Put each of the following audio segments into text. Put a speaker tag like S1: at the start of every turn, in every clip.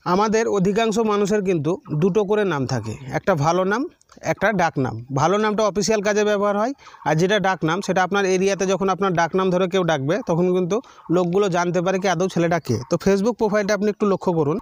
S1: আমাদের অধিকাংশ মানুষের কিন্তু দুটো করে নাম থাকে, একটা ভালো নাম, একটা ডাক নাম। ভালো নামটা অফিসিয়াল কাজে ব্যবহার হয়, আর যেটা ডাক নাম সেটা আপনার এরিয়াতে যখন আপনার ডাক নাম ধরে কেউ ডাকবে তখন কিন্তু লোকগুলো জানতে পারে কি আদৌ ছেলেটা কে। তো ফেসবুক প্রোফাইলটা আপনি একটু লক্ষ্য করুন।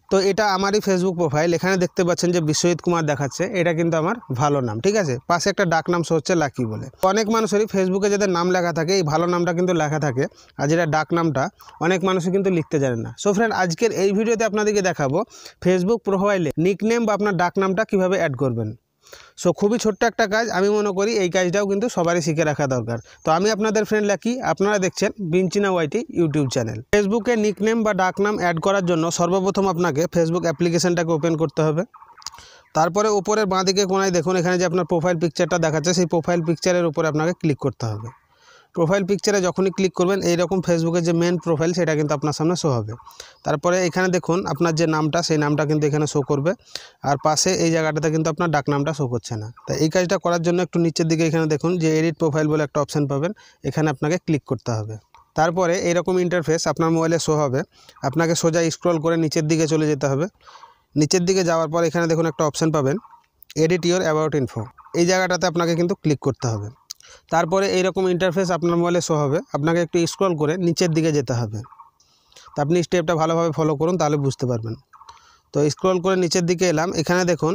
S1: তো এটা আমারই ফেসবুক প্রোফাইল। এখানে দেখতে পাচ্ছেন যে বিশ্বজিৎ কুমার দেখাচ্ছে, এটা কিন্তু আমার ভালো নাম, ঠিক আছে। পাশে একটা ডাক নাম শো হচ্ছে লাকি বলে। অনেক মানুষেরই ফেসবুকে যাদের নাম লেখা থাকে এই ভালো নামটা কিন্তু লেখা থাকে, আর যেটা ডাক নামটা অনেক মানুষই কিন্তু লিখতে জানে না। সো ফ্রেন্ড, আজকের এই ভিডিওতে আপনাদেরকে দেখাবো ফেসবুক প্রোফাইলে নিকনেম বা আপনার ডাক নামটা কীভাবে অ্যাড করবেন। সো খুবই ছোট্ট একটা কাজ, আমি মনে করি এই কাজটাও কিন্তু সবারই শিখে রাখা দরকার। তো আমি আপনাদের ফ্রেন্ড লাকি, আপনারা দেখছেন বিঞ্চিনা ওয়াইটি ইউটিউব চ্যানেল। ফেসবুকে নিকনেম বা ডাকনাম অ্যাড করার জন্য সর্বপ্রথম আপনাকে ফেসবুক অ্যাপ্লিকেশনটাকে ওপেন করতে হবে। তারপরে উপরের বাঁদিকে কোনায় দেখুন এখানে যে আপনার প্রোফাইল পিকচারটা দেখাচ্ছে, সেই প্রোফাইল পিকচারের উপরে আপনাকে ক্লিক করতে হবে। প্রোফাইল পিকচারে যখনই ক্লিক করবেন এইরকম ফেসবুকের যে মেন প্রোফাইল সেটা কিন্তু আপনার সামনে শো হবে। তারপরে এখানে দেখুন আপনার যে নামটা সেই নামটা কিন্তু এখানে শো করবে, আর পাশে এই জায়গাটাতে কিন্তু আপনার ডাক নামটা শো করছে না। তাই এই কাজটা করার জন্য একটু নিচের দিকে এখানে দেখুন যে এডিট প্রোফাইল বলে একটা অপশান পাবেন, এখানে আপনাকে ক্লিক করতে হবে। তারপরে এইরকম ইন্টারফেস আপনার মোবাইলে শো হবে। আপনাকে সোজা স্ক্রল করে নিচের দিকে চলে যেতে হবে। নিচের দিকে যাওয়ার পর এখানে দেখুন একটা অপশান পাবেন এডিট ইওর অ্যাবাউট ইনফো, এই জায়গাটাতে আপনাকে কিন্তু ক্লিক করতে হবে। তারপরে এইরকম ইন্টারফেস আপনার মোবাইলে শো হবে। আপনাকে একটু স্ক্রল করে নিচের দিকে যেতে হবে। তো আপনি স্টেপটা ভালোভাবে ফলো করুন, তাহলে বুঝতে পারবেন। তো স্ক্রল করে নিচের দিকে এলাম, এখানে দেখুন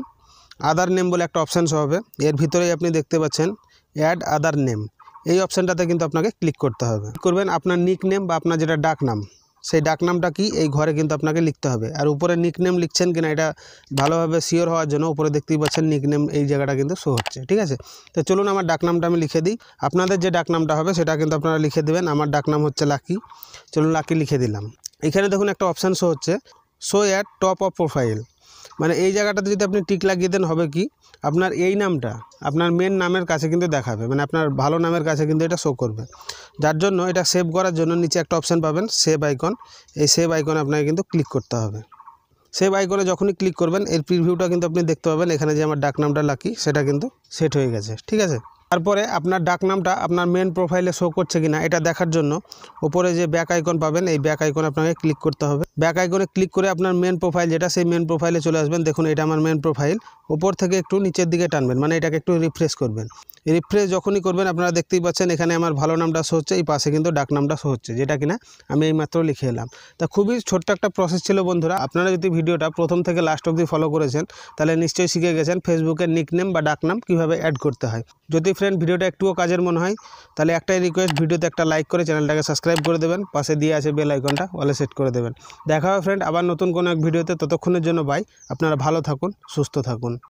S1: আদার নেম বলে একটা অপশান শো হবে। এর ভিতরেই আপনি দেখতে পাচ্ছেন অ্যাড আদার নেম, এই অপশানটাতে কিন্তু আপনাকে ক্লিক করতে হবে। করবেন আপনার নিক নেম বা আপনার যেটা ডাক নাম সেই ডাক নামটা কি এই ঘরে কিন্তু আপনাকে লিখতে হবে। আর উপরে নিক নেম লিখছেন কিনা এটা ভালোভাবে শিওর হওয়ার জন্য উপরে দেখতেই পাচ্ছেন নিক নেম এই জায়গাটা কিন্তু শো হচ্ছে, ঠিক আছে। তো চলুন আমার ডাক নামটা আমি লিখে দিই। আপনাদের যে ডাক নামটা হবে সেটা কিন্তু আপনারা লিখে দেবেন। আমার ডাক নাম হচ্ছে লাকি, চলুন লাকি লিখে দিলাম। এখানে দেখুন একটা অপশান শো হচ্ছে show at top of profile, মানে এই জায়গাটাতে যদি আপনি টিক লাগিয়ে দেন হবে কি আপনার এই নামটা আপনার মেন নামের কাছে কিন্তু দেখাবে, মানে আপনার ভালো নামের কাছে কিন্তু এটা শো করবে। যার জন্য এটা সেভ করার জন্য নিচে একটা অপশান পাবেন সেভ আইকন, এই সেভ আইকনে আপনাকে কিন্তু ক্লিক করতে হবে। সেভ আইকনে যখনই ক্লিক করবেন এর প্রিভিউটা কিন্তু আপনি দেখতে পাবেন। এখানে যে আমার ডাক নামটা লাকি সেটা কিন্তু সেট হয়ে গেছে, ঠিক আছে। তারপরে আপনার ডাক নামটা আপনার মেন প্রোফাইলে শো করছে কিনা এটা দেখার জন্য উপরে যে ব্যাক আইকন পাবেন এই ব্যাক আইকনে আপনাকে ক্লিক করতে হবে। ব্যাক আইকনে ক্লিক করে আপনার মেন প্রোফাইল যেটা সেই মেন প্রোফাইলে চলে আসবেন। দেখুন এটা আমার মেন প্রোফাইল, উপর থেকে একটু নিচের দিকে টানবেন, মানে এটাকে একটু রিফ্রেশ করবেন। রিফ্রেশ যখনই করবেন আপনারা দেখতেই পাচ্ছেন এখানে আমার ভালো নামটা শো হচ্ছে, এই পাশে কিন্তু ডাক নামটা শো হচ্ছে, যেটা কিনা আমি এইমাত্র লিখে এলাম। তা খুবই ছোট্ট একটা প্রসেস ছিল বন্ধুরা। আপনারা যদি ভিডিওটা প্রথম থেকে লাস্ট অবধি ফলো করেছেন তাহলে নিশ্চয়ই শিখে গেছেন ফেসবুকের নিকনেম বা ডাকনাম কীভাবে অ্যাড করতে হয়। যদি ফ্রেন্ড ভিডিওটা একটুও কাজের মনে হয় তাহলে একটাই রিকোয়েস্ট, ভিডিওতে একটা লাইক করে চ্যানেলটাকে সাবস্ক্রাইব করে দেবেন, পাশে দিয়ে আছে বেল আইকনটা অলে সেট করে দেবেন। দেখা হবে ফ্রেন্ড আবার নতুন কোনো এক ভিডিওতে, ততক্ষণের জন্য বাই। আপনারা ভালো থাকুন, সুস্থ থাকুন।